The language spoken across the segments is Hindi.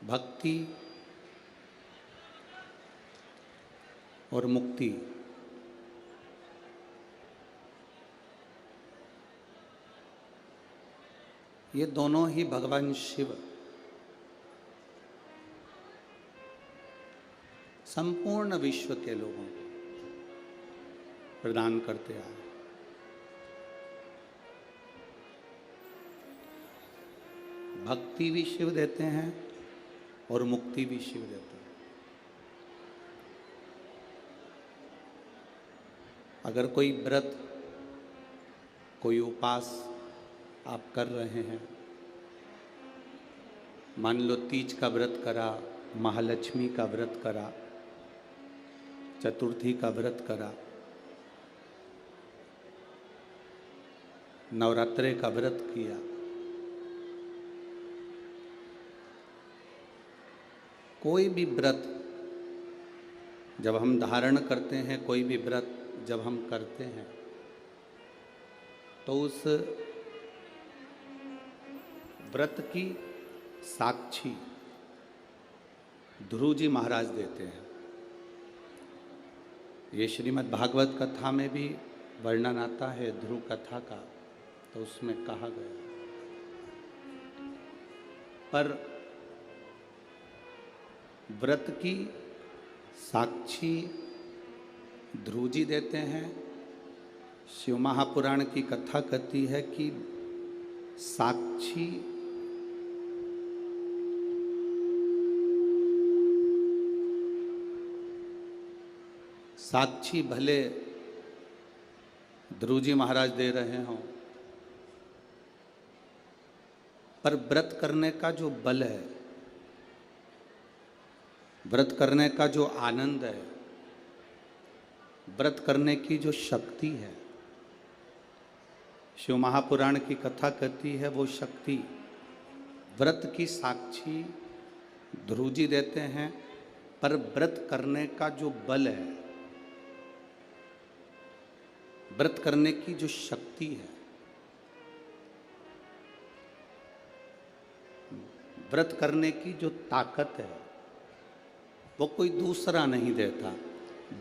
भक्ति और मुक्ति ये दोनों ही भगवान शिव संपूर्ण विश्व के लोगों को प्रदान करते आए। भक्ति भी शिव देते हैं और मुक्ति भी शिव देते हैं। अगर कोई व्रत, कोई उपास आप कर रहे हैं, मान लो तीज का व्रत करा, महालक्ष्मी का व्रत करा, चतुर्थी का व्रत करा, नवरात्रे का व्रत किया, कोई भी व्रत जब हम धारण करते हैं, कोई भी व्रत जब हम करते हैं, तो उस व्रत की साक्षी ध्रुव जी महाराज देते हैं। ये श्रीमद् भागवत कथा में भी वर्णन आता है ध्रुव कथा का, तो उसमें कहा गया। पर व्रत की साक्षी ध्रुव जी देते हैं। शिव महापुराण की कथा कहती है कि साक्षी भले ध्रुव जी महाराज दे रहे हों, पर व्रत करने का जो बल है, व्रत करने का जो आनंद है, व्रत करने की जो शक्ति है, शिव महापुराण की कथा कहती है वो शक्ति व्रत की साक्षी ध्रुव जी देते हैं। पर व्रत करने का जो बल है, व्रत करने की जो शक्ति है, व्रत करने की जो ताकत है, वो कोई दूसरा नहीं देता।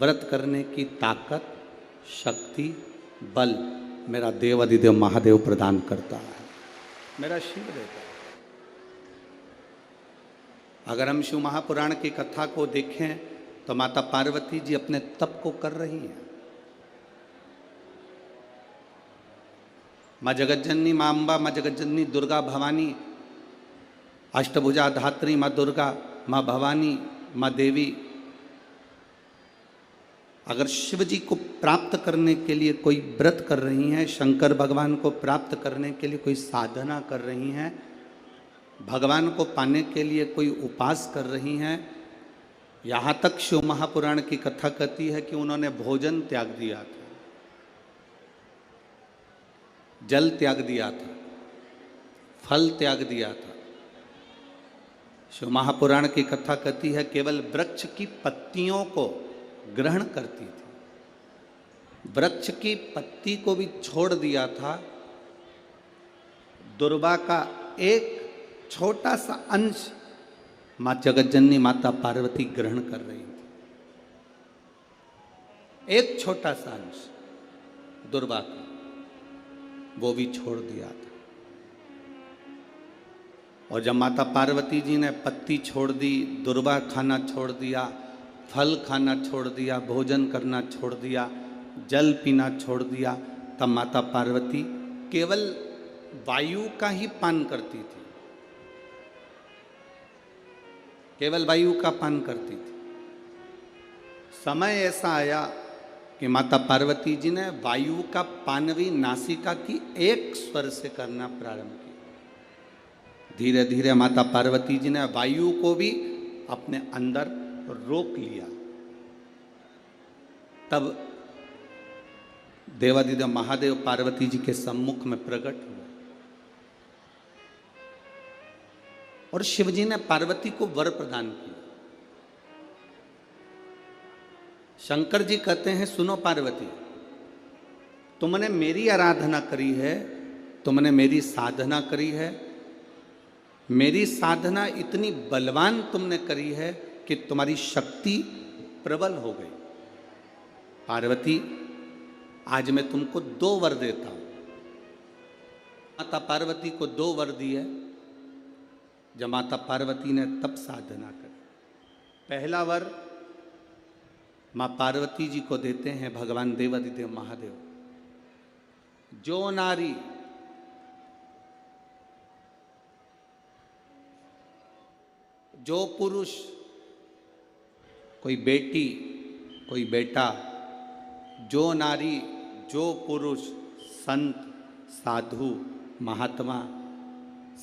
व्रत करने की ताकत, शक्ति, बल मेरा देवाधिदेव महादेव प्रदान करता है, मेरा शिव देता है। अगर हम शिव महापुराण की कथा को देखें तो माता पार्वती जी अपने तप को कर रही हैं। माँ जगज्जननी, माँ अम्बा, माँ जगज्जननी दुर्गा भवानी, अष्टभुजा धात्री माँ दुर्गा, माँ भवानी, माँ देवी, अगर शिव जी को प्राप्त करने के लिए कोई व्रत कर रही हैं, शंकर भगवान को प्राप्त करने के लिए कोई साधना कर रही हैं, भगवान को पाने के लिए कोई उपास कर रही हैं, यहाँ तक शिव महापुराण की कथा कहती है कि उन्होंने भोजन त्याग दिया था, जल त्याग दिया था, फल त्याग दिया था। शिव महापुराण की कथा कहती है केवल वृक्ष की पत्तियों को ग्रहण करती थी, वृक्ष की पत्ती को भी छोड़ दिया था। दुर्वा का एक छोटा सा अंश मां जगज्जननी माता पार्वती ग्रहण कर रही थी, एक छोटा सा अंश दुर्वा का, वो भी छोड़ दिया था। और जब माता पार्वती जी ने पत्ती छोड़ दी, दुर्वा खाना छोड़ दिया, फल खाना छोड़ दिया, भोजन करना छोड़ दिया, जल पीना छोड़ दिया, तब माता पार्वती केवल वायु का ही पान करती थी, केवल वायु का पान करती थी। समय ऐसा आया कि माता पार्वती जी ने वायु का पान भी नासिका की एक स्वर से करना प्रारंभ किया। धीरे धीरे माता पार्वती जी ने वायु को भी अपने अंदर रोक लिया। तब देवाधिदेव महादेव पार्वती जी के सम्मुख में प्रकट हुए और शिवजी ने पार्वती को वर प्रदान किया। शंकर जी कहते हैं, सुनो पार्वती, तुमने मेरी आराधना करी है, तुमने मेरी साधना करी है, मेरी साधना इतनी बलवान तुमने करी है कि तुम्हारी शक्ति प्रबल हो गई। पार्वती, आज मैं तुमको 2 वर देता हूं। माता पार्वती को 2 वर दिए जब माता पार्वती ने तप साधना करी। पहला वर मां पार्वती जी को देते हैं भगवान देवाधिदेव महादेव। जो नारी जो पुरुष, कोई बेटी कोई बेटा, जो नारी जो पुरुष, संत साधु महात्मा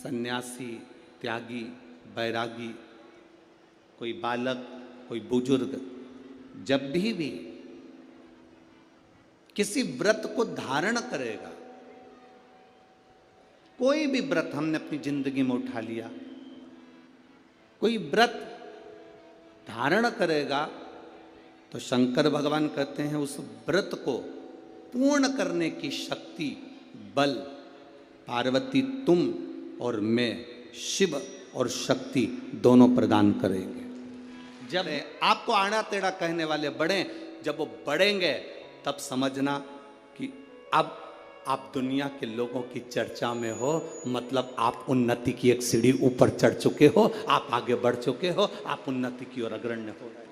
सन्यासी त्यागी बैरागी, कोई बालक कोई बुजुर्ग, जब भी किसी व्रत को धारण करेगा, कोई भी व्रत हमने अपनी जिंदगी में उठा लिया, कोई व्रत धारण करेगा तो शंकर भगवान कहते हैं उस व्रत को पूर्ण करने की शक्ति बल पार्वती तुम और मैं, शिव और शक्ति दोनों प्रदान करेंगे। जब आपको आड़ा टेढ़ा कहने वाले बढ़े, जब वो बढ़ेंगे तब समझना कि अब आप दुनिया के लोगों की चर्चा में हो, मतलब आप उन्नति की एक सीढ़ी ऊपर चढ़ चुके हो, आप आगे बढ़ चुके हो, आप उन्नति की ओर अग्रण्य हो रहे हो।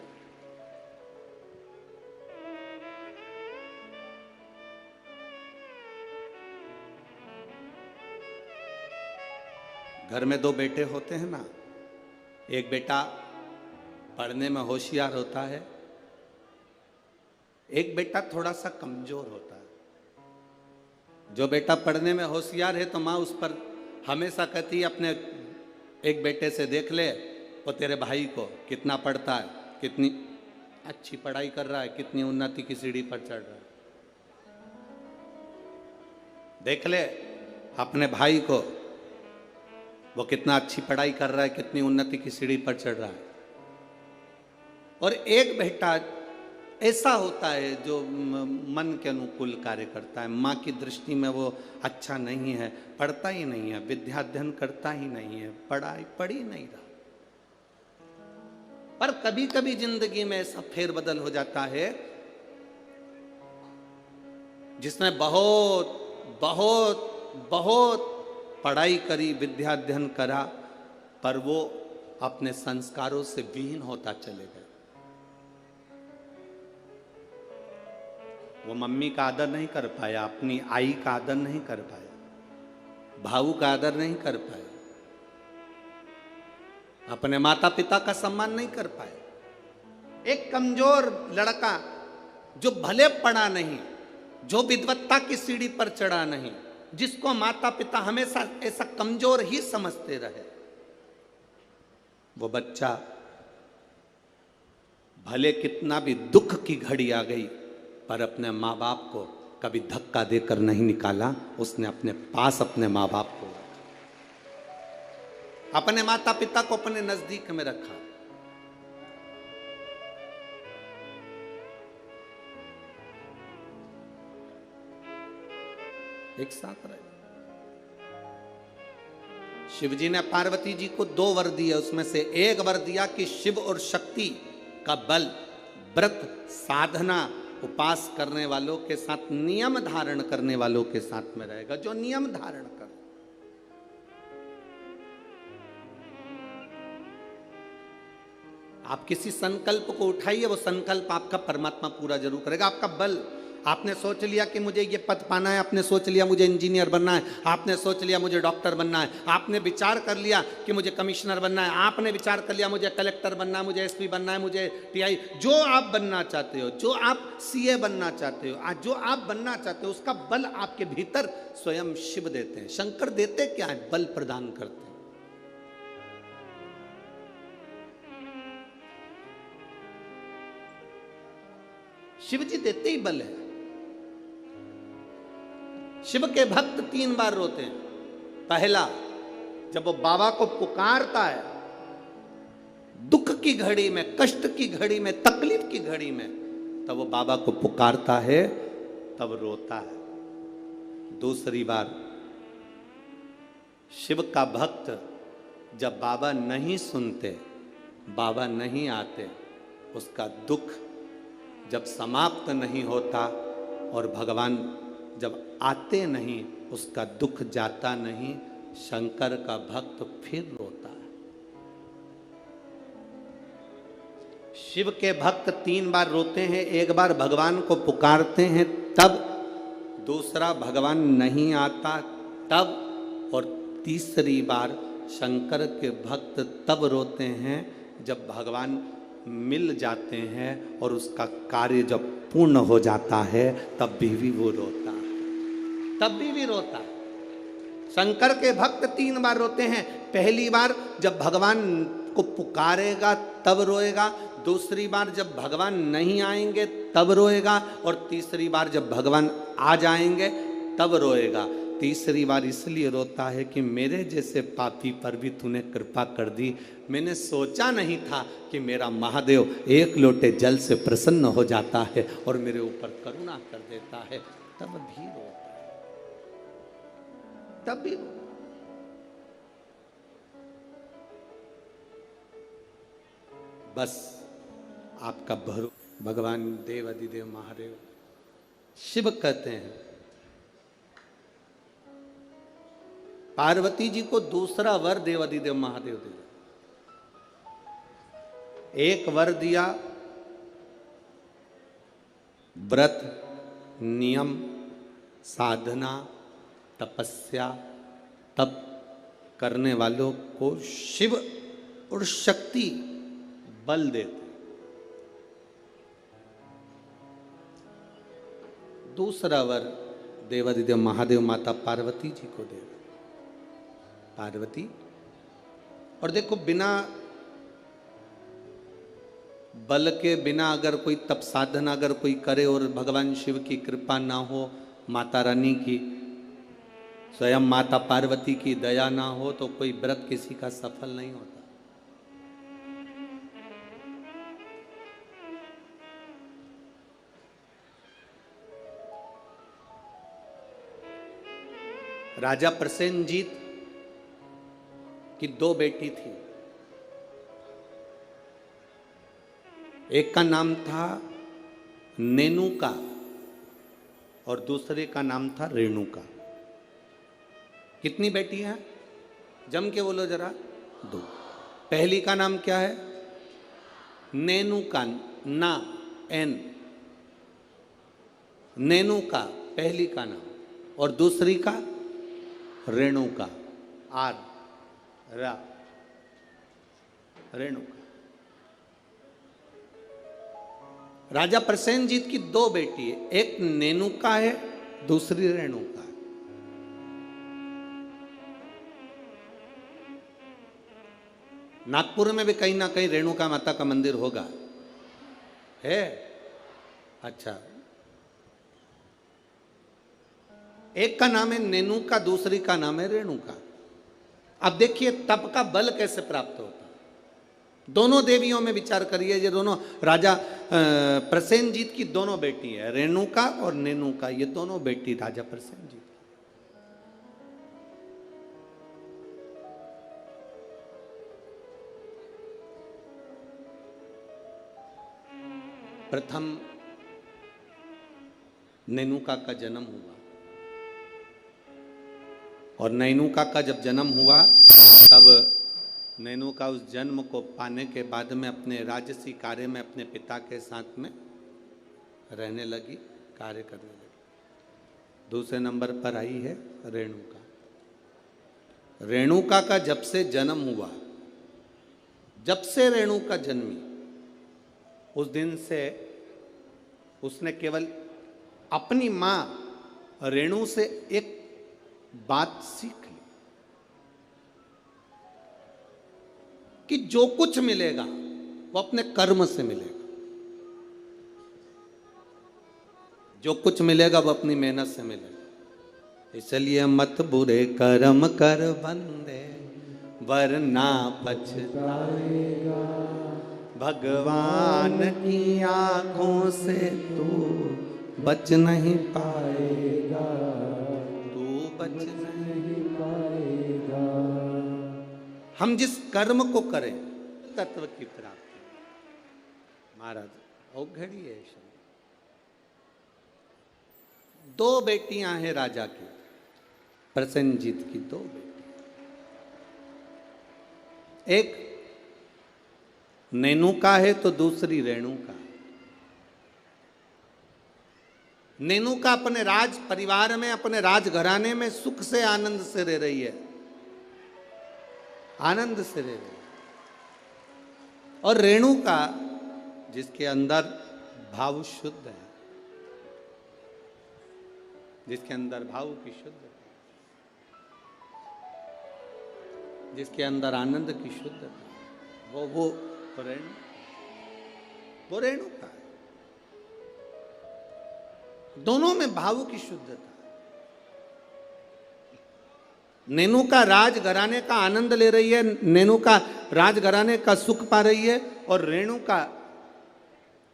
घर में 2 बेटे होते हैं ना, एक बेटा पढ़ने में होशियार होता है, एक बेटा थोड़ा सा कमजोर होता है। जो बेटा पढ़ने में होशियार है तो माँ उस पर हमेशा कहती है अपने एक बेटे से देख ले वो तेरे भाई को कितना पढ़ता है, कितनी अच्छी पढ़ाई कर रहा है, कितनी उन्नति की सीढ़ी पर चढ़ रहा है। देख ले अपने भाई को, वो कितना अच्छी पढ़ाई कर रहा है, कितनी उन्नति की सीढ़ी पर चढ़ रहा है। और एक बेटा ऐसा होता है जो मन के अनुकूल कार्य करता है, माँ की दृष्टि में वो अच्छा नहीं है, पढ़ता ही नहीं है, विद्या अध्ययन करता ही नहीं है, पढ़ ही नहीं रहा। पर कभी कभी जिंदगी में ऐसा फेरबदल हो जाता है जिसने बहुत बहुत बहुत पढ़ाई करी, विद्या अध्ययन करा, पर वो अपने संस्कारों से विहीन होता चले गए। वो मम्मी का आदर नहीं कर पाया, अपनी आई का आदर नहीं कर पाया, भाऊ का आदर नहीं कर पाया, अपने माता पिता का सम्मान नहीं कर पाया। एक कमजोर लड़का जो भले पढ़ा नहीं, जो विद्वत्ता की सीढ़ी पर चढ़ा नहीं, जिसको माता पिता हमेशा ऐसा कमजोर ही समझते रहे, वो बच्चा भले कितना भी दुख की घड़ी आ गई पर अपने माँ बाप को कभी धक्का देकर नहीं निकाला। उसने अपने पास अपने माँ बाप को, अपने माता पिता को अपने नजदीक में रखा। एक साथ रहे। शिवजी ने पार्वती जी को 2 वर दिए, उसमें से एक वर दिया कि शिव और शक्ति का बल व्रत साधना उपास करने वालों के साथ, नियम धारण करने वालों के साथ में रहेगा, जो नियम धारण कर। आप किसी संकल्प को उठाइए, वो संकल्प आपका परमात्मा पूरा जरूर करेगा। आपका बल, आपने सोच लिया कि मुझे ये पद पाना है, आपने सोच लिया मुझे इंजीनियर बनना है, आपने सोच लिया मुझे डॉक्टर बनना है, आपने विचार कर लिया कि मुझे कमिश्नर बनना है, आपने विचार कर लिया मुझे कलेक्टर बनना है, मुझे एसपी बनना है, मुझे टीआई, जो आप बनना चाहते हो, जो आप सीए बनना चाहते हो, जो आप बनना चाहते हो, उसका बल आपके भीतर स्वयं शिव देते हैं। शंकर देते क्या है? बल प्रदान करते हैं। शिव जी देते ही बल है। शिव के भक्त 3 बार रोते हैं। पहला, जब वो बाबा को पुकारता है, दुख की घड़ी में, कष्ट की घड़ी में, तकलीफ की घड़ी में, तब वो बाबा को पुकारता है, तब रोता है। दूसरी बार, शिव का भक्त जब बाबा नहीं सुनते, बाबा नहीं आते, उसका दुख जब समाप्त नहीं होता और भगवान जब आते नहीं, उसका दुख जाता नहीं, शंकर का भक्त फिर रोता है। शिव के भक्त 3 बार रोते हैं, एक बार भगवान को पुकारते हैं तब, दूसरा भगवान नहीं आता तब, और तीसरी बार शंकर के भक्त तब रोते हैं जब भगवान मिल जाते हैं और उसका कार्य जब पूर्ण हो जाता है, तब भी वो रोता है, तब भी रोता है। शंकर के भक्त 3 बार रोते हैं। पहली बार जब भगवान को पुकारेगा तब रोएगा, दूसरी बार जब भगवान नहीं आएंगे तब रोएगा, और तीसरी बार जब भगवान आ जाएंगे तब रोएगा। तीसरी बार इसलिए रोता है कि मेरे जैसे पापी पर भी तूने कृपा कर दी। मैंने सोचा नहीं था कि मेरा महादेव एक लोटे जल से प्रसन्न हो जाता है और मेरे ऊपर करुणा कर देता है, तब भी रोता है, तब भी बस आपका भगवान देव अधिदेव महादेव शिव कहते हैं। पार्वती जी को दूसरा वर देव अधिदेव महादेव दिया। एक वर दिया व्रत, नियम, साधना, तपस्या, तप करने वालों को शिव और शक्ति बल देते। दूसरा वर देवादिदेव महादेव माता पार्वती जी को दे। पार्वती, और देखो बिना बल के, बिना अगर कोई तप साधना अगर कोई करे और भगवान शिव की कृपा ना हो, माता रानी की, स्वयं माता पार्वती की दया ना हो, तो कोई व्रत किसी का सफल नहीं होता। राजा प्रसेनजीत की 2 बेटी थी। एक का नाम था नेनुका और दूसरे का नाम था रेणुका। कितनी बेटी हैं? जम के बोलो जरा। 2। पहली का नाम क्या है? नेनुका, ना एन, नेनुका पहली का नाम, और दूसरी का रेणुका, आर रा, रेणुका। राजा प्रसेनजीत की 2 बेटी है, एक नेनुका है, दूसरी रेणुका है। नागपुर में भी कहीं ना कहीं रेणुका माता का मंदिर होगा, है? अच्छा, एक का नाम है नेनुका, दूसरी का नाम है रेणुका। अब देखिए तप का बल कैसे प्राप्त होता है। दोनों देवियों में विचार करिए, ये दोनों राजा प्रसेनजीत की दोनों बेटी है, रेणुका और नेनुका, ये दोनों बेटी राजा प्रसेनजीत। प्रथम नेनुका का जन्म हुआ, और नैनुका का जब जन्म हुआ तब नैनुका उस जन्म को पाने के बाद में अपने राजसी कार्य में अपने पिता के साथ में रहने लगी, कार्य करने लगी। दूसरे नंबर पर आई है रेणुका। रेणुका का जब से जन्म हुआ, जब से रेणुका जन्मी, उस दिन से उसने केवल अपनी मां रेणु से एक बात सीख ली कि जो कुछ मिलेगा वो अपने कर्म से मिलेगा, जो कुछ मिलेगा वो अपनी मेहनत से मिलेगा। इसलिए मत बुरे कर्म कर बंदे वरना पछताएगा, भगवान की आंखों से तू बच नहीं पाएगा, बच नहीं पाएगा। हम जिस कर्म को करें तत्व की प्राप्ति। महाराज औघड़ी है शब्द। दो बेटियां हैं राजा की, प्रसेनजीत की दो बेटी, एक नेनुका है तो दूसरी रेणुका। नेनुका अपने राज परिवार में, अपने राजघराने में सुख से आनंद से रह रही है, आनंद से रह रही है। और रेणुका जिसके अंदर भाव शुद्ध है, जिसके अंदर भाव की शुद्धता, जिसके अंदर आनंद की शुद्धता, वो रेणुका है। दोनों में भाव की शुद्धता। नेनुका राजघराने का आनंद ले रही है, नेनुका राजघराने का सुख पा रही है, और रेणुका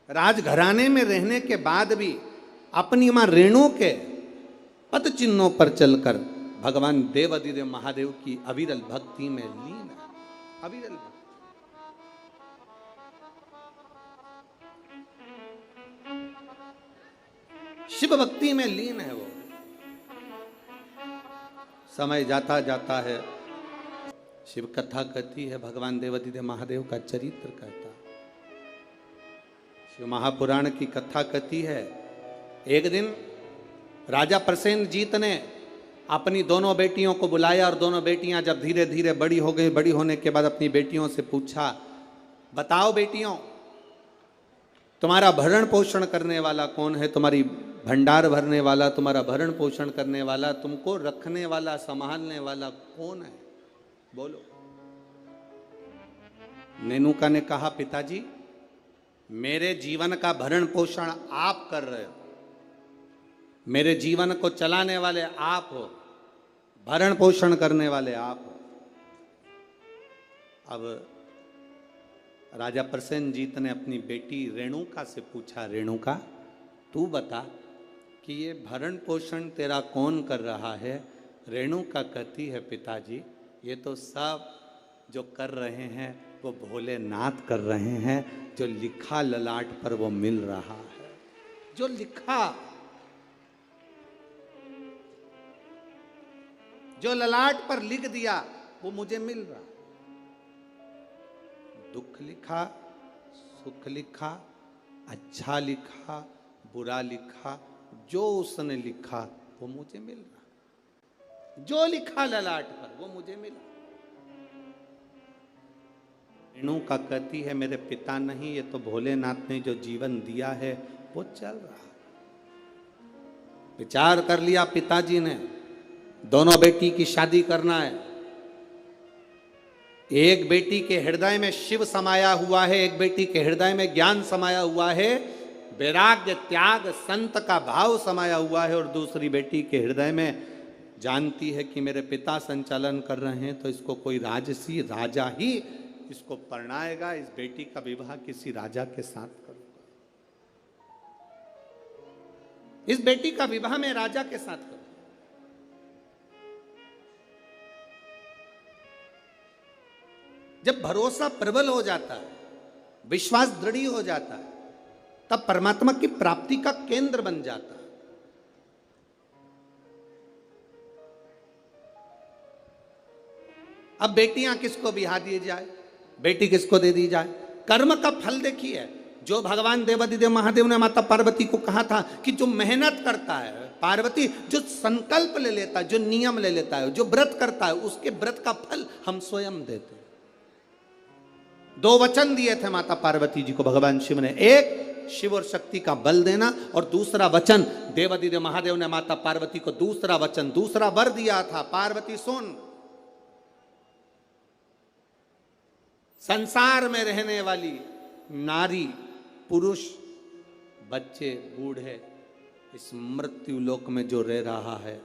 राजघराने में रहने के बाद भी अपनी मां रेणु के पद चिन्हों पर चलकर भगवान देवाधिदेव महादेव की अविरल भक्ति में लीन है। अविरल भक्ति, शिव भक्ति में लीन है वो। समय जाता जाता है, शिव कथा कहती है, भगवान देवाधिदेव महादेव का चरित्र कहता, शिव महापुराण की कथा कहती है। एक दिन राजा प्रसेनजीत ने अपनी दोनों बेटियों को बुलाया, और दोनों बेटियां जब धीरे धीरे बड़ी हो गई, बड़ी होने के बाद अपनी बेटियों से पूछा, बताओ बेटियों, तुम्हारा भरण पोषण करने वाला कौन है? तुम्हारी भंडार भरने वाला, तुम्हारा भरण पोषण करने वाला, तुमको रखने वाला, संभालने वाला कौन है? बोलो। नेनुका ने कहा, पिताजी, मेरे जीवन का भरण पोषण आप कर रहे हो, मेरे जीवन को चलाने वाले आप हो, भरण पोषण करने वाले आप हो। अब राजा प्रसेनजीत ने अपनी बेटी रेणुका से पूछा, रेणुका तू बता कि ये भरण पोषण तेरा कौन कर रहा है? रेणुका कहती है, पिताजी ये तो सब जो कर रहे हैं वो भोलेनाथ कर रहे हैं, जो लिखा ललाट पर वो मिल रहा है, जो लिखा, जो ललाट पर लिख दिया वो मुझे मिल रहा। दुख लिखा, सुख लिखा, अच्छा लिखा, बुरा लिखा, जो उसने लिखा वो मुझे मिल रहा। जो लिखा ललाट पर वो मुझे मिला। रेणुका कहती है, मेरे पिता नहीं, ये तो भोलेनाथ ने जो जीवन दिया है वो चल रहा। विचार कर लिया पिताजी ने, दोनों बेटी की शादी करना है। एक बेटी के हृदय में शिव समाया हुआ है, एक बेटी के हृदय में ज्ञान समाया हुआ है, वैराग्य त्याग संत का भाव समाया हुआ है, और दूसरी बेटी के हृदय में जानती है कि मेरे पिता संचालन कर रहे हैं, तो इसको कोई राजसी राजा ही इसको परणाएगा, इस बेटी का विवाह किसी राजा के साथ करूंगा, इस बेटी का विवाह मैं राजा के साथ करूंगा। जब भरोसा प्रबल हो जाता है, विश्वास दृढ़ हो जाता है, तब परमात्मा की प्राप्ति का केंद्र बन जाता है। अब बेटियां किसको बिहा दी जाए, बेटी किसको दे दी जाए? कर्म का फल देखिए। जो भगवान देवाधिदेव महादेव ने माता पार्वती को कहा था कि जो मेहनत करता है, पार्वती जो संकल्प ले लेता है, जो नियम ले लेता है, जो व्रत करता है, उसके व्रत का फल हम स्वयं देते हैं। दो वचन दिए थे माता पार्वती जी को भगवान शिव ने, एक शिव और शक्ति का बल देना, और दूसरा वचन देवाधिदेव महादेव ने माता पार्वती को दूसरा वचन, दूसरा वर दिया था, पार्वती सुन, संसार में रहने वाली नारी, पुरुष, बच्चे, बूढ़े, इस मृत्यु लोक में जो रह रहा है,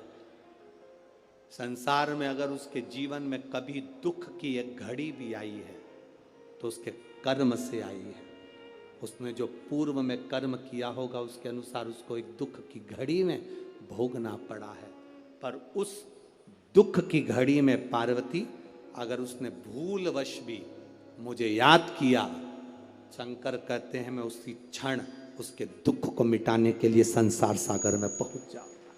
संसार में अगर उसके जीवन में कभी दुख की एक घड़ी भी आई है तो उसके कर्म से आई है। उसने जो पूर्व में कर्म किया होगा उसके अनुसार उसको एक दुख की घड़ी में भोगना पड़ा है, पर उस दुख की घड़ी में पार्वती अगर उसने भूलवश भी मुझे याद किया, शंकर कहते हैं मैं उसी क्षण उसके दुख को मिटाने के लिए संसार सागर में पहुंच जाऊंगा।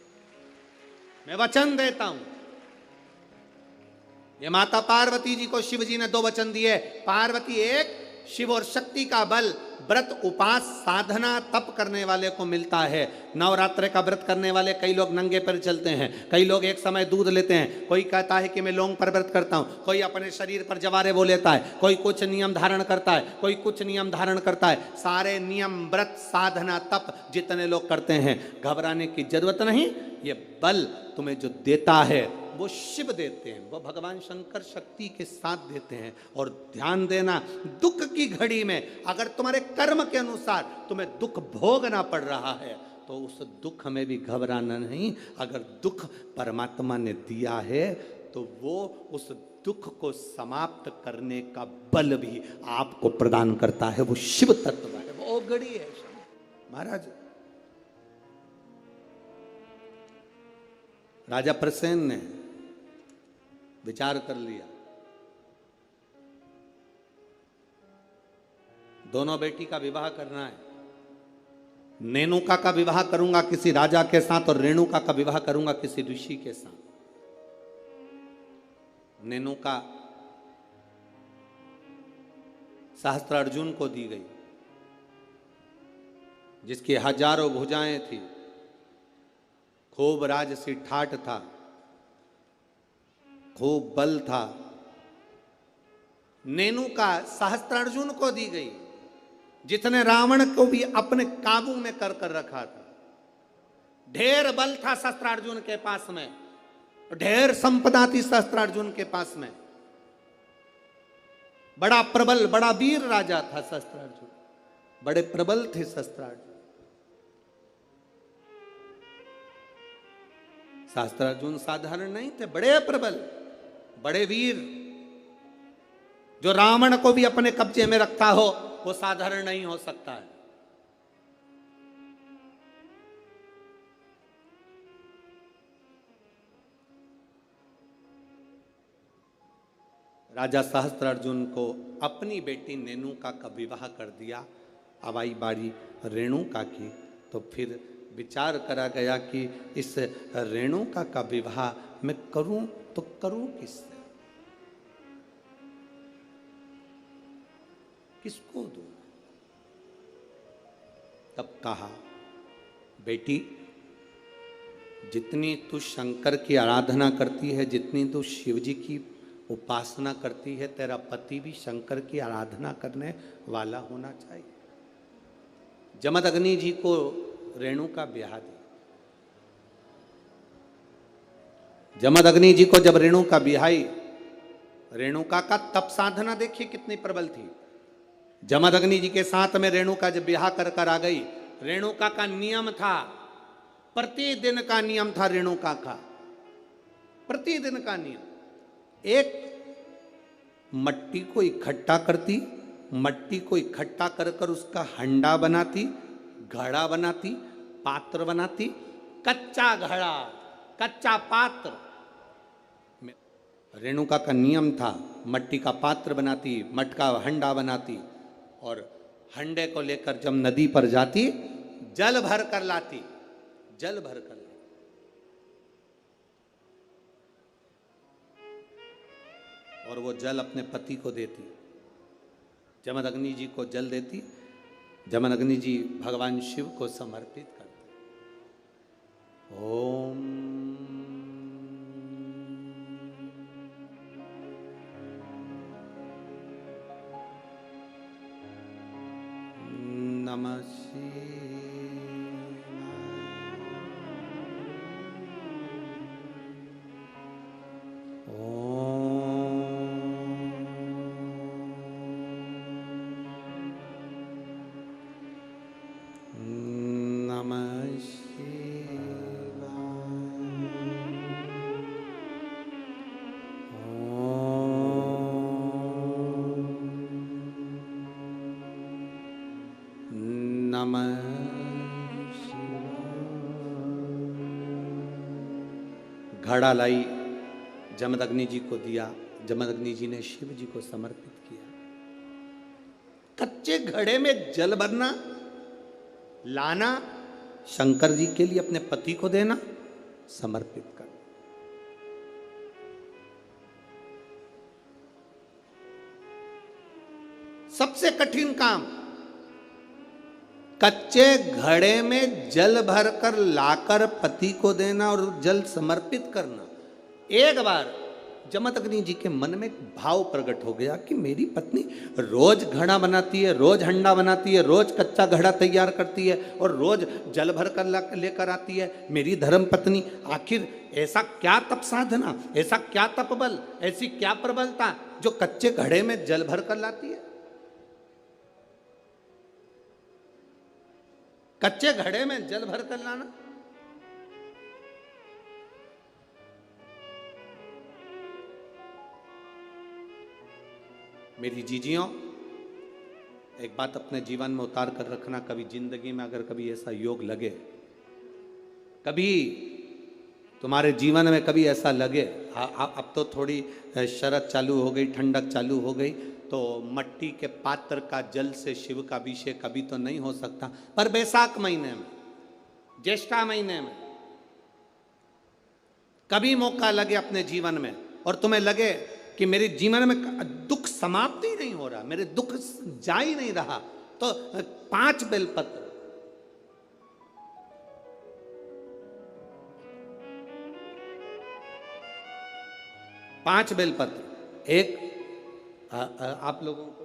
मैं वचन देता हूं। ये माता पार्वती जी को शिव जी ने 2 वचन दिए। पार्वती एक, शिव और शक्ति का बल व्रत उपास साधना तप करने वाले को मिलता है। नवरात्र का व्रत करने वाले कई लोग नंगे पैर चलते हैं, कई लोग एक समय दूध लेते हैं, कोई कहता है कि मैं लौंग पर व्रत करता हूं, कोई अपने शरीर पर जवारे वो लेता है, कोई कुछ नियम धारण करता है, कोई कुछ नियम धारण करता है। सारे नियम व्रत साधना तप जितने लोग करते हैं, घबराने की जरूरत नहीं। ये बल तुम्हें जो देता है वो शिव देते हैं, वो भगवान शंकर शक्ति के साथ देते हैं। और ध्यान देना, दुख की घड़ी में अगर तुम्हारे कर्म के अनुसार तुम्हें दुख भोगना पड़ रहा है तो उस दुख में भी घबराना नहीं। अगर दुख परमात्मा ने दिया है तो वो उस दुख को समाप्त करने का बल भी आपको प्रदान करता है। वो शिव तत्व है, वो घड़ी है। महाराज राजा प्रसेन ने विचार कर लिया, दोनों बेटी का विवाह करना है। नेनुका का विवाह करूंगा किसी राजा के साथ और रेणुका का विवाह करूंगा किसी ऋषि के साथ। नेनुका सहस्त्रार्जुन को दी गई, जिसकी हजारों भुजाएं थी, खूब राजसी ठाठ था, खूब बल था। नेनुका सहस्त्रार्जुन को दी गई, जितने रावण को भी अपने काबू में कर रखा था। ढेर बल था सहस्त्रार्जुन के पास में, ढेर संपदा थी सहस्त्रार्जुन के पास में। बड़ा प्रबल बड़ा वीर राजा था सहस्त्रार्जुन, बड़े प्रबल थे सहस्त्रार्जुन। सहस्त्रार्जुन साधारण नहीं थे, बड़े प्रबल बड़े वीर। जो रावण को भी अपने कब्जे में रखता हो वो साधारण नहीं हो सकता है। राजा सहस्त्रार्जुन को अपनी बेटी नेनुका का विवाह कर दिया। अब आई बारी रेणुका की, तो फिर विचार करा गया कि इस रेणुका का विवाह मैं करूं तो करूं किससे, किसको दूं। तब कहा, बेटी जितनी तू शंकर की आराधना करती है, जितनी तू शिव जी की उपासना करती है, तेरा पति भी शंकर की आराधना करने वाला होना चाहिए। जमदग्नि जी को रेणुका ब्याह दी। जमदग्नि जी को जब रेणुका ब्याही, रेणुका का तप साधना देखिए कितनी प्रबल थी। जमदग्नि जी के साथ में रेणुका जब ब्याह कर आ गई, रेणुका का नियम था, प्रतिदिन का नियम था रेणुका का, प्रतिदिन का नियम। एक मट्टी को इकट्ठा करती, मट्टी को इकट्ठा कर कर उसका हंडा बनाती, घड़ा बनाती, पात्र बनाती। कच्चा घड़ा, कच्चा पात्र। रेणुका का नियम था, मट्टी का पात्र बनाती, मटका हंडा बनाती और हंडे को लेकर जब नदी पर जाती, जल भर कर लाती, जल भर कर लाती। और वो जल अपने पति को देती, जमदग्नि जी को जल देती। जमदग्नि जी भगवान शिव को समर्पित करते। ओम नमः शिवाय। घड़ा लाई, जमदग्नि जी को दिया जमदग्नि जी ने शिव जी को समर्पित किया। कच्चे घड़े में जल भरना, लाना, शंकर जी के लिए अपने पति को देना, समर्पित करना। सबसे कठिन काम, कच्चे घड़े में जल भरकर लाकर पति को देना और जल समर्पित करना। एक बार जमदग्नि जी के मन में एक भाव प्रकट हो गया कि मेरी पत्नी रोज घड़ा बनाती है, रोज हंडा बनाती है, रोज कच्चा घड़ा तैयार करती है और रोज जल भर कर लेकर आती है। मेरी धर्म पत्नी, आखिर ऐसा क्या तप साधना, ऐसा क्या तप बल, ऐसी क्या प्रबलता जो कच्चे घड़े में जल भर कर लाती है? कच्चे घड़े में जल भर कर लाना। मेरी जीजियों, एक बात अपने जीवन में उतार कर रखना, कभी जिंदगी में अगर कभी ऐसा योग लगे, कभी तुम्हारे जीवन में कभी ऐसा लगे, अब तो थोड़ी शरद चालू हो गई, ठंडक चालू हो गई, तो मट्टी के पात्र का जल से शिव का अभिषेक कभी तो नहीं हो सकता, पर बैसाख महीने में, ज्येष्ठा महीने में कभी मौका लगे अपने जीवन में और तुम्हें लगे कि मेरे जीवन में दुख समाप्त ही नहीं हो रहा, मेरे दुख जा ही नहीं रहा, तो 5 बेलपत्र, 5 बेलपत्र, एक आप लोगों को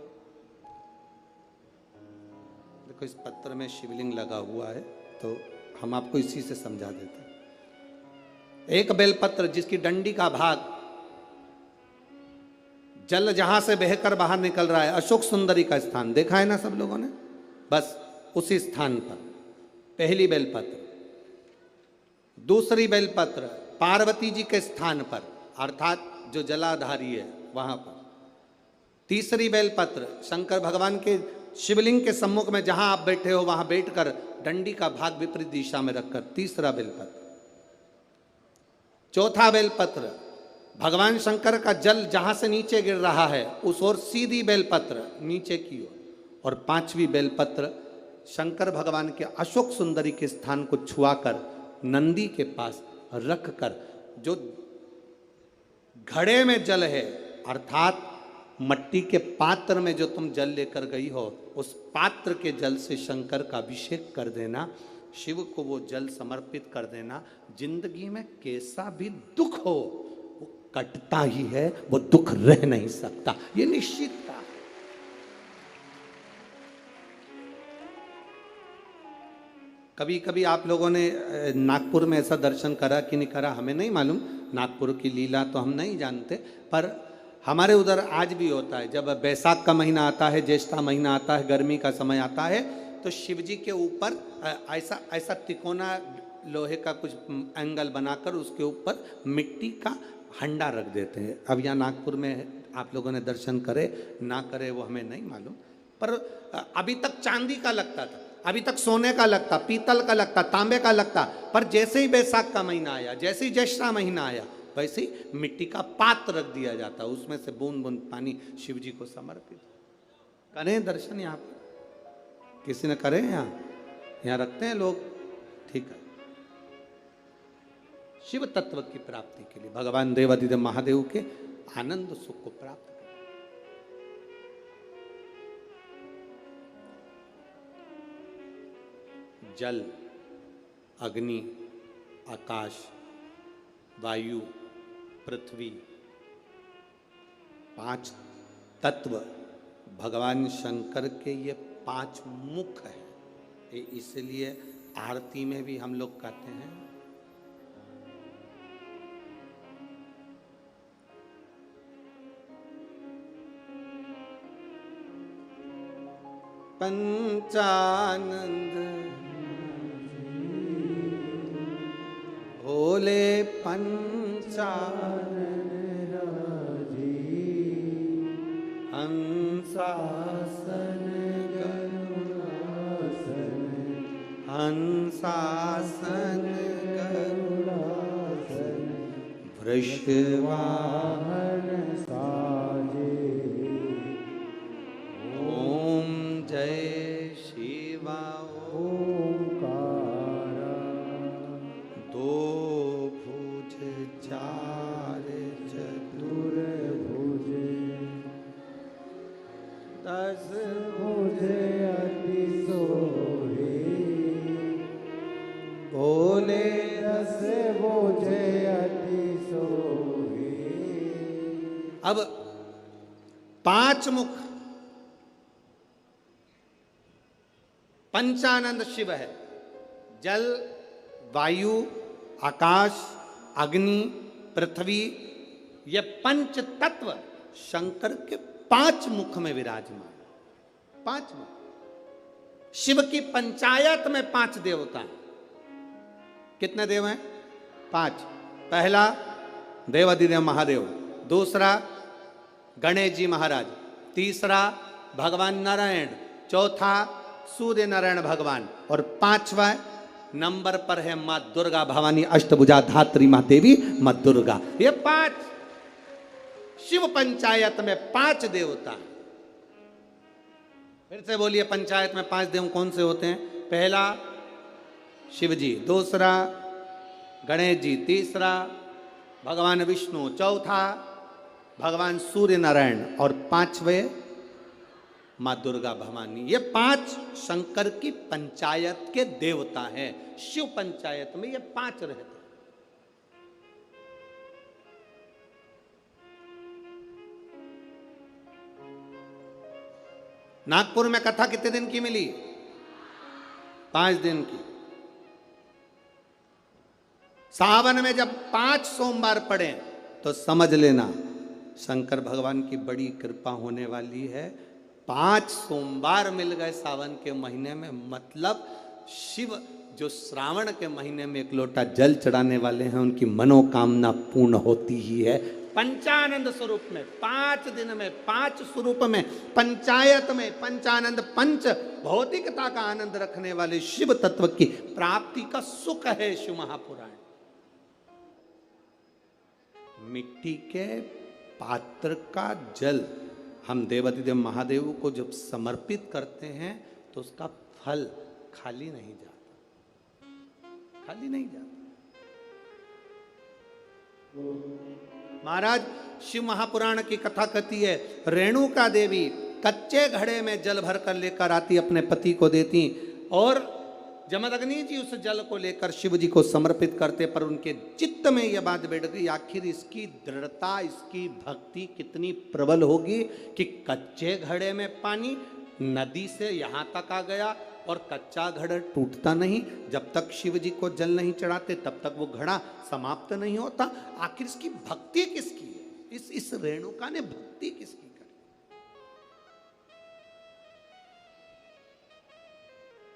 देखो इस पत्र में शिवलिंग लगा हुआ है, तो हम आपको इसी से समझा देते हैं। एक बेलपत्र जिसकी डंडी का भाग जल जहां से बहकर बाहर निकल रहा है, अशोक सुंदरी का स्थान देखा है ना सब लोगों ने, बस उसी स्थान पर पहली बेलपत्र। दूसरी बेलपत्र पार्वती जी के स्थान पर, अर्थात जो जलाधारी है वहां पर। तीसरी बेलपत्र शंकर भगवान के शिवलिंग के सम्मुख में जहां आप बैठे हो वहां बैठकर डंडी का भाग विपरीत दिशा में रखकर, तीसरा बेलपत्र। चौथा बेलपत्र भगवान शंकर का जल जहां से नीचे गिर रहा है उस ओर सीधी बेलपत्र नीचे की ओर। और 5वीं बेलपत्र शंकर भगवान के अशोक सुंदरी के स्थान को छुआकर नंदी के पास रखकर, जो घड़े में जल है अर्थात मट्टी के पात्र में जो तुम जल लेकर गई हो, उस पात्र के जल से शंकर का अभिषेक कर देना, शिव को वो जल समर्पित कर देना। जिंदगी में कैसा भी दुख हो वो कटता ही है, वो दुख रह नहीं सकता, ये निश्चित था। कभी कभी आप लोगों ने नागपुर में ऐसा दर्शन करा कि नहीं करा हमें नहीं मालूम, नागपुर की लीला तो हम नहीं जानते, पर हमारे उधर आज भी होता है। जब बैसाख का महीना आता है, ज्येष्ठा महीना आता है, गर्मी का समय आता है, तो शिव जी के ऊपर ऐसा ऐसा तिकोना लोहे का कुछ एंगल बनाकर उसके ऊपर मिट्टी का हंडा रख देते हैं। अब यहाँ नागपुर में आप लोगों ने दर्शन करे ना करे वो हमें नहीं मालूम, पर अभी तक चांदी का लगता था, अभी तक सोने का लगता, पीतल का लगता, तांबे का लगता, पर जैसे ही बैसाख का महीना आया, जैसे ही ज्येष्ठा महीना आया, वैसे ही मिट्टी का पात्र रख दिया जाता, उसमें से बूंद बूंद पानी शिव जी को समर्पित। करें दर्शन यहाँ पर, किसी ने करे यहाँ रखते हैं लोग, ठीक है। शिव तत्व की प्राप्ति के लिए भगवान देवादिदेव महादेव के आनंद सुख को प्राप्त करें। जल, अग्नि, आकाश, वायु, पृथ्वी, 5 तत्व भगवान शंकर के ये 5 मुख है। इसलिए आरती में भी हम लोग कहते हैं पंचानंद भोले पंचानन हंसासन गरुड़ासन, हंसासन गरुड़ासन, वृषवाहन तस मुझे अति सोहे, बोले दस मुझे अति सोहे। अब पांच मुख पंचानंद शिव है। जल, वायु, आकाश, अग्नि, पृथ्वी, ये पंच तत्व शंकर के पांच मुख में विराजमान। पांच मुख। शिव की पंचायत में पांच देवता हैं। कितने देव हैं? पांच। पहला देवाधिदेव महादेव, दूसरा गणेश जी महाराज, तीसरा भगवान नारायण, चौथा सूर्य नारायण भगवान, और पांचवा नंबर पर है मां दुर्गा भवानी अष्टभुजा धात्री मां देवी मां दुर्गा। ये पांच शिव पंचायत में पांच देवता। फिर से बोलिए, पंचायत में पांच देव कौन से होते हैं? पहला शिव जी, दूसरा गणेश जी, तीसरा भगवान विष्णु, चौथा भगवान सूर्य नारायण, और पांचवे मां दुर्गा भवानी। ये पांच शंकर की पंचायत के देवता हैं। शिव पंचायत में ये पांच रहते हैं। नागपुर में कथा कितने दिन की मिली? 5 दिन की। सावन में जब 5 सोमवार पड़े तो समझ लेना शंकर भगवान की बड़ी कृपा होने वाली है। 5 सोमवार मिल गए सावन के महीने में, मतलब शिव जो श्रावण के महीने में 1 लोटा जल चढ़ाने वाले हैं उनकी मनोकामना पूर्ण होती ही है। पंचानंद स्वरूप में 5 दिन में 5 स्वरूप में पंचायत में पंचानंद पंच भौतिकता का आनंद रखने वाले शिव तत्व की प्राप्ति का सुख है शिव महापुराण। मिट्टी के पात्र का जल हम देवाधिदेव महादेव को जब समर्पित करते हैं तो उसका फल खाली नहीं जाता, खाली नहीं जाता। महाराज शिव महापुराण की कथा कहती है, रेणुका देवी कच्चे घड़े में जल भर कर लेकर आती, अपने पति को देती, और जमदग्नि जी उस जल को लेकर शिव जी को समर्पित करते। पर उनके चित्त में यह बात बैठ गई, आखिर इसकी दृढ़ता, इसकी भक्ति कितनी प्रबल होगी कि कच्चे घड़े में पानी नदी से यहाँ तक आ गया और कच्चा घड़ा टूटता नहीं। जब तक शिव जी को जल नहीं चढ़ाते तब तक वो घड़ा समाप्त नहीं होता। आखिर इसकी भक्ति किसकी है? इस रेणुका ने भक्ति किसकी करी?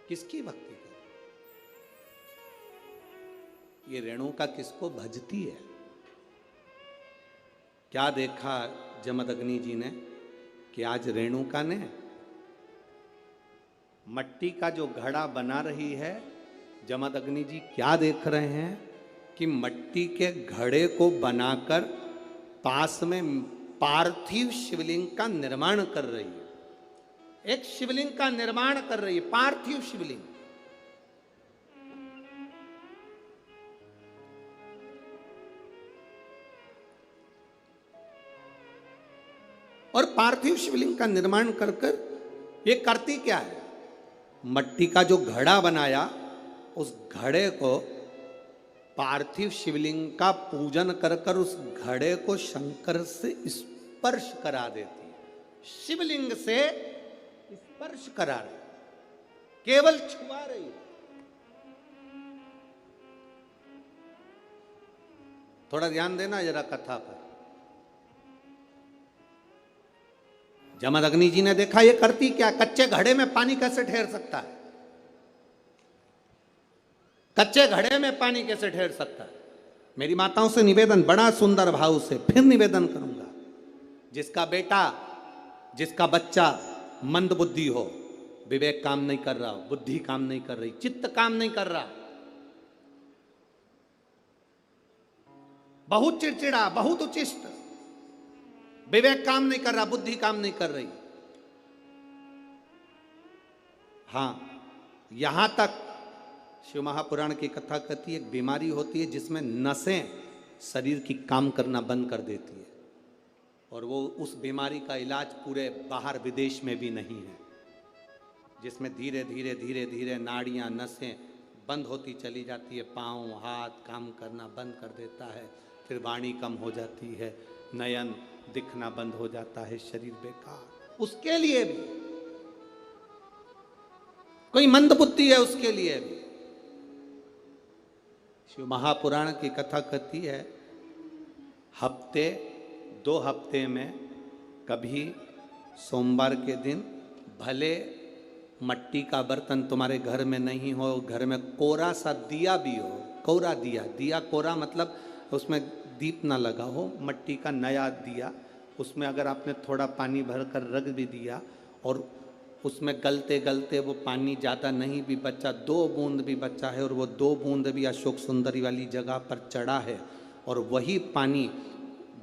किसकी भक्ति करी? ये रेणुका किसको भजती है? क्या देखा जमदग्नि जी ने कि आज रेणुका ने मट्टी का जो घड़ा बना रही है, जमदग्नि जी क्या देख रहे हैं कि मट्टी के घड़े को बनाकर पास में पार्थिव शिवलिंग का निर्माण कर रही है। एक शिवलिंग का निर्माण कर रही है, पार्थिव शिवलिंग। और पार्थिव शिवलिंग का निर्माण कर कर ये करती क्या है? मट्टी का जो घड़ा बनाया उस घड़े को पार्थिव शिवलिंग का पूजन कर कर उस घड़े को शंकर से स्पर्श करा देती है। शिवलिंग से स्पर्श करा रही, केवल छुआ रही है। थोड़ा ध्यान देना जरा कथा पर। जमदग्नि जी ने देखा ये करती क्या? कच्चे घड़े में पानी कैसे ठहर सकता है? कच्चे घड़े में पानी कैसे ठहर सकता है? मेरी माताओं से निवेदन, बड़ा सुंदर भाव से फिर निवेदन करूंगा, जिसका बेटा, जिसका बच्चा मंद बुद्धि हो, विवेक काम नहीं कर रहा हो, बुद्धि काम नहीं कर रही, चित्त काम नहीं कर रहा, बहुत चिड़चिड़ा, बहुत उचिष्ट, विवेक काम नहीं कर रहा, बुद्धि काम नहीं कर रही, हां, यहां तक शिव महापुराण की कथा कहती है एक बीमारी होती है जिसमें नसें शरीर की काम करना बंद कर देती है। और वो उस बीमारी का इलाज पूरे बाहर विदेश में भी नहीं है, जिसमें धीरे धीरे धीरे धीरे नाड़ियाँ नसें बंद होती चली जाती है, पाँव हाथ काम करना बंद कर देता है, फिर वाणी कम हो जाती है, नयन दिखना बंद हो जाता है, शरीर बेकार। उसके लिए भी कोई मंदबुद्धि है, उसके लिए भी शिव महापुराण की कथा कहती है, हफ्ते 2 हफ्ते में कभी सोमवार के दिन भले मट्टी का बर्तन तुम्हारे घर में नहीं हो, घर में कोरा सा दिया भी हो, कोरा दिया, दिया कोरा मतलब उसमें दीप ना लगा हो, मट्टी का नया दिया, उसमें अगर आपने थोड़ा पानी भरकर रख भी दिया और उसमें गलते गलते वो पानी ज़्यादा नहीं भी बचा, 2 बूंद भी बचा है और वो 2 बूंद भी अशोक सुंदरी वाली जगह पर चढ़ा है, और वही पानी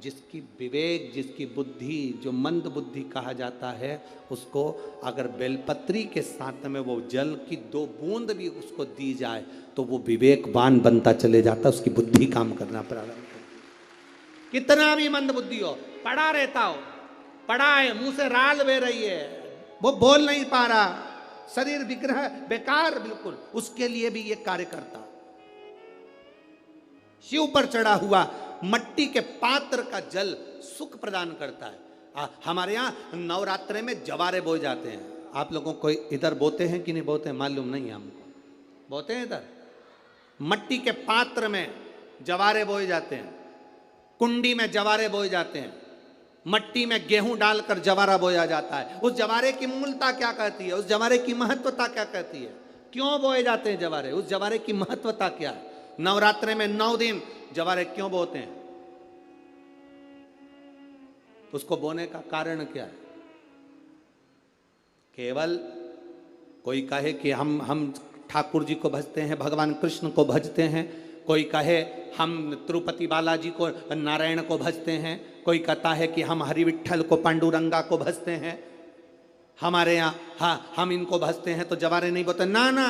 जिसकी विवेक, जिसकी बुद्धि, जो मंद बुद्धि कहा जाता है, उसको अगर बेलपत्री के साथ में वो जल की 2 बूंद भी उसको दी जाए तो वो विवेकवान बनता चले जाता, उसकी बुद्धि काम करना प्रारंभ कर। कितना भी मंद बुद्धि हो, पड़ा रहता हो, पड़ा है, मुंह से राल बह रही है, वो बोल नहीं पा रहा, शरीर विग्रह बेकार बिल्कुल, उसके लिए भी ये कार्य करता। शिव पर चढ़ा हुआ मट्टी के पात्र का जल सुख प्रदान करता है। हमारे यहाँ नवरात्रे में जवारे बोए जाते हैं, आप लोगों को इधर बोते हैं कि नहीं बोते हैं मालूम नहीं, हमको बोते हैं इधर। मट्टी के पात्र में जवारे बोए जाते हैं, कुंडी में जवारे बोए जाते हैं, मट्टी में गेहूं डालकर जवारा बोया जाता है। उस जवारे की मूलता क्या कहती है, उस जवारे की महत्वता क्या कहती है, क्यों बोए जाते हैं जवारे, उस जवारे की महत्वता क्या है, नवरात्रे में 9 दिन जवारे क्यों बोते हैं, उसको बोने का कारण क्या है। केवल कोई कहे कि हम ठाकुर जी को भजते हैं, भगवान कृष्ण को भजते हैं, कोई कहे हम तिरुपति बालाजी को, नारायण को भजते हैं, कोई कहता है कि हम हरि विट्ठल को, पांडुरंगा को भजते हैं, हमारे यहाँ हाँ हम इनको भजते हैं तो जवारे नहीं बोते। ना ना,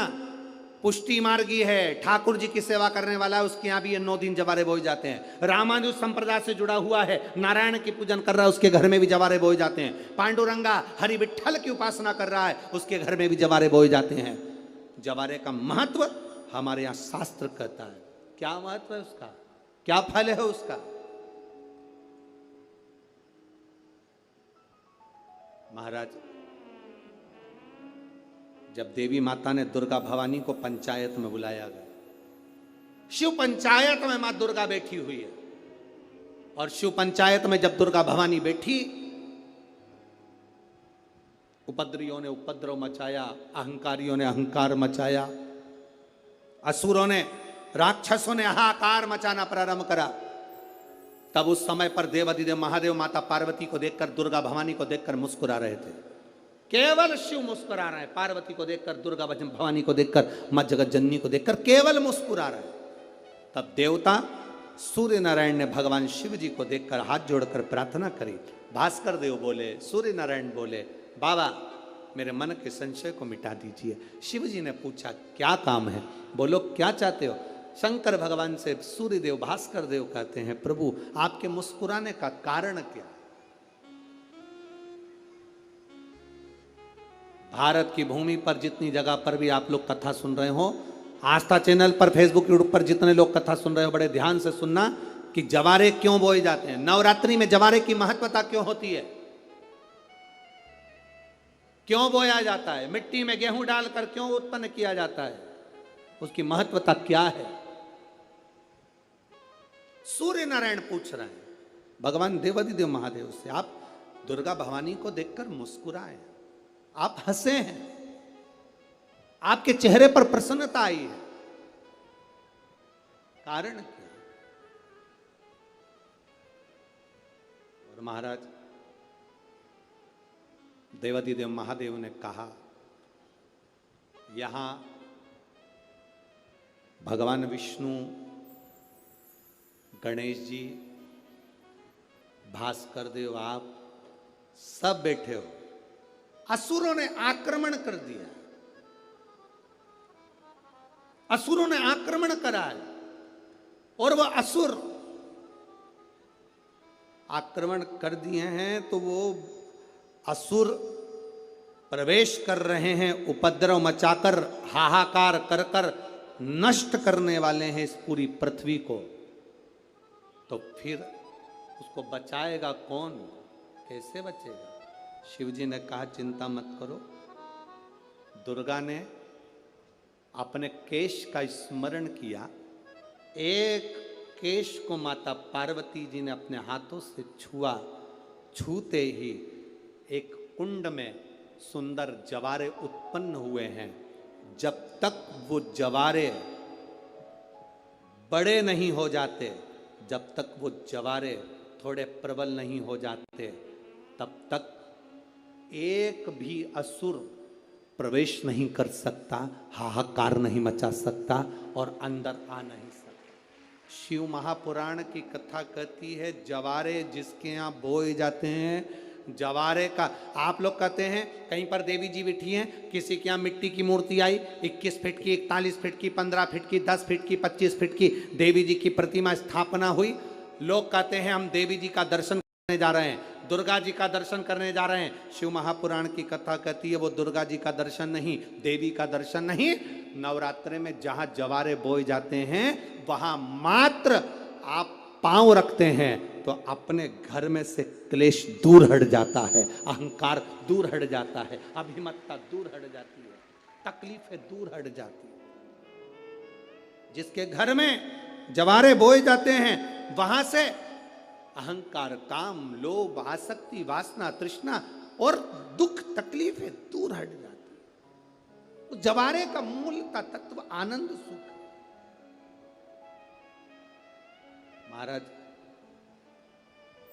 पुष्टि मार्गी है, ठाकुर जी की सेवा करने वाला है, उसके यहाँ भी ये 9 दिन जवारे बोए जाते हैं। रामानुज संप्रदाय से जुड़ा हुआ है, नारायण की पूजन कर रहा है, उसके घर में भी जवारे बोए जाते हैं। पांडुरंगा हरि विट्ठल की उपासना कर रहा है, उसके घर में भी जवारे बोए जाते हैं। जवारे का महत्व हमारे यहाँ शास्त्र कहता है। क्या महत्व है उसका, क्या फल है उसका। महाराज, जब देवी माता ने दुर्गा भवानी को पंचायत में बुलाया गया, शिव पंचायत में मां दुर्गा बैठी हुई है, और शिव पंचायत में जब दुर्गा भवानी बैठी, उपद्रवियों ने उपद्रव मचाया, अहंकारियों ने अहंकार मचाया, असुरों ने, राक्षसों ने हाहाकार मचाना प्रारंभ करा। तब उस समय पर देवाधिदेव महादेव माता पार्वती को देखकर, दुर्गा भवानी को देखकर मुस्कुरा रहे थे। केवल शिव मुस्कुरा रहे हैं, पार्वती को देखकर, दुर्गा भवानी को देखकर, मां जगत जननी को देखकर केवल मुस्कुरा रहे। तब देवता सूर्य नारायण ने भगवान शिव जी को देखकर हाथ जोड़कर प्रार्थना करी। भास्कर देव बोले, सूर्य नारायण बोले, बाबा मेरे मन के संशय को मिटा दीजिए। शिव जी ने पूछा क्या काम है, बोलो क्या चाहते हो। शंकर भगवान से सूर्य देव, भास्कर देव कहते हैं, प्रभु आपके मुस्कुराने का कारण क्या। भारत की भूमि पर जितनी जगह पर भी आप लोग कथा सुन रहे हो, आस्था चैनल पर, फेसबुक, यूट्यूब पर जितने लोग कथा सुन रहे हो, बड़े ध्यान से सुनना कि जवारे क्यों बोए जाते हैं, नवरात्रि में जवारे की महत्वता क्यों होती है, क्यों बोया जाता है, मिट्टी में गेहूं डालकर क्यों उत्पन्न किया जाता है, उसकी महत्वता क्या है। सूर्य नारायण पूछ रहे हैं भगवान देवाधिदेव महादेव से, आप दुर्गा भवानी को देखकर मुस्कुराए, आप हंसे हैं, आपके चेहरे पर प्रसन्नता आई है, कारण क्या। और महाराज देवाधिदेव महादेव ने कहा, यहां भगवान विष्णु, गणेश जी, भास्कर देव, आप सब बैठे हो। असुरों ने आक्रमण कर दिया, असुरों ने आक्रमण करा है, और वह असुर आक्रमण कर दिए हैं तो वो असुर प्रवेश कर रहे हैं, उपद्रव मचाकर हाहाकार कर कर नष्ट करने वाले हैं इस पूरी पृथ्वी को। तो फिर उसको बचाएगा कौन, कैसे बचेगा? शिव जी ने कहा चिंता मत करो। दुर्गा ने अपने केश का स्मरण किया, एक केश को माता पार्वती जी ने अपने हाथों से छुआ, छूते ही एक कुंड में सुंदर जवारे उत्पन्न हुए हैं। जब तक वो जवारे बड़े नहीं हो जाते, जब तक वो जवारे थोड़े प्रबल नहीं हो जाते, तब तक एक भी असुर प्रवेश नहीं कर सकता, हाहाकार नहीं मचा सकता और अंदर आ नहीं सकता। शिव महापुराण की कथा कहती है जवारे जिसके यहाँ बोए जाते हैं, जवारे का, आप लोग कहते हैं कहीं पर देवी जी बैठी हैं, किसी के यहाँ मिट्टी की मूर्ति आई 21 फीट की, 41 फीट की, 15 फीट की, 10 फीट की, 25 फीट की देवी जी की प्रतिमा स्थापना हुई। लोग कहते हैं हम देवी जी का दर्शन करने जा रहे हैं, दुर्गा जी का दर्शन करने जा रहे हैं। शिव महापुराण की कथा कहती है वो दुर्गा जी का दर्शन नहीं, देवी का दर्शन नहीं। नवरात्रे में जहां जवारे बोए जाते हैं वहां मात्र आप पांव रखते हैं तो अपने घर में से क्लेश दूर हट जाता है, अहंकार दूर हट जाता है, अभिमतता दूर हट जाती है, तकलीफें दूर हट जाती है। जिसके घर में जवारे बोए जाते हैं वहां से अहंकार, काम, लोभ, आसक्ति, वासना, तृष्णा और दुख, तकलीफें दूर हट जाती है। तो जवारे का मूल का तत्व आनंद, सुख। महाराज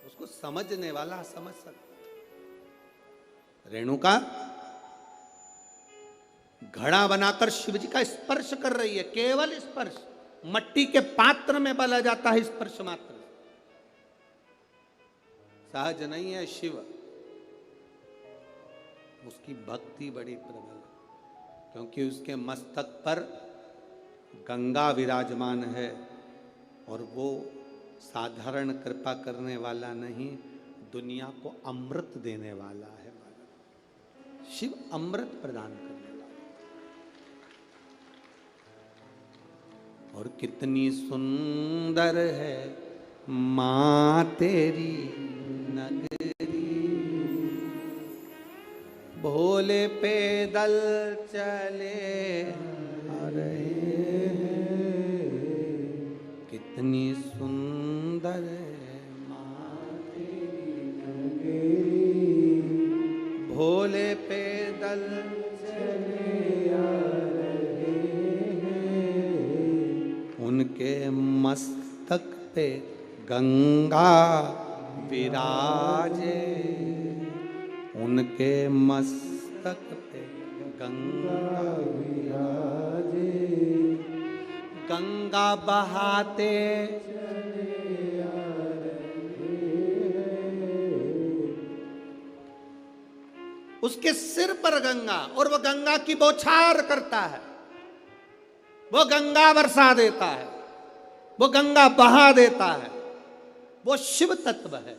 उसको समझने वाला समझ सकता। रेणुका घड़ा बनाकर शिव जी का स्पर्श कर रही है, केवल स्पर्श, मट्टी के पात्र में बला जाता है स्पर्श मात्र, सहज नहीं है। शिव उसकी भक्ति बड़ी प्रबल, क्योंकि उसके मस्तक पर गंगा विराजमान है और वो साधारण कृपा करने वाला नहीं, दुनिया को अमृत देने वाला है। शिव अमृत प्रदान करने वाला। और कितनी सुंदर है मां तेरी नगरी, भोले पैदल चले आ रहे हैं, कितनी सुंदर है मां तेरी नगरी, भोले पैदल चले आ रहे हैं, उनके मस्तक पे गंगा विराजे, उनके मस्तक पे गंगा विराजे, गंगा बहाते चले आ रहे हैं, उसके सिर पर गंगा, और वो गंगा की बौछार करता है, वो गंगा बरसा देता है, वो गंगा बहा देता है। वो शिव तत्व है।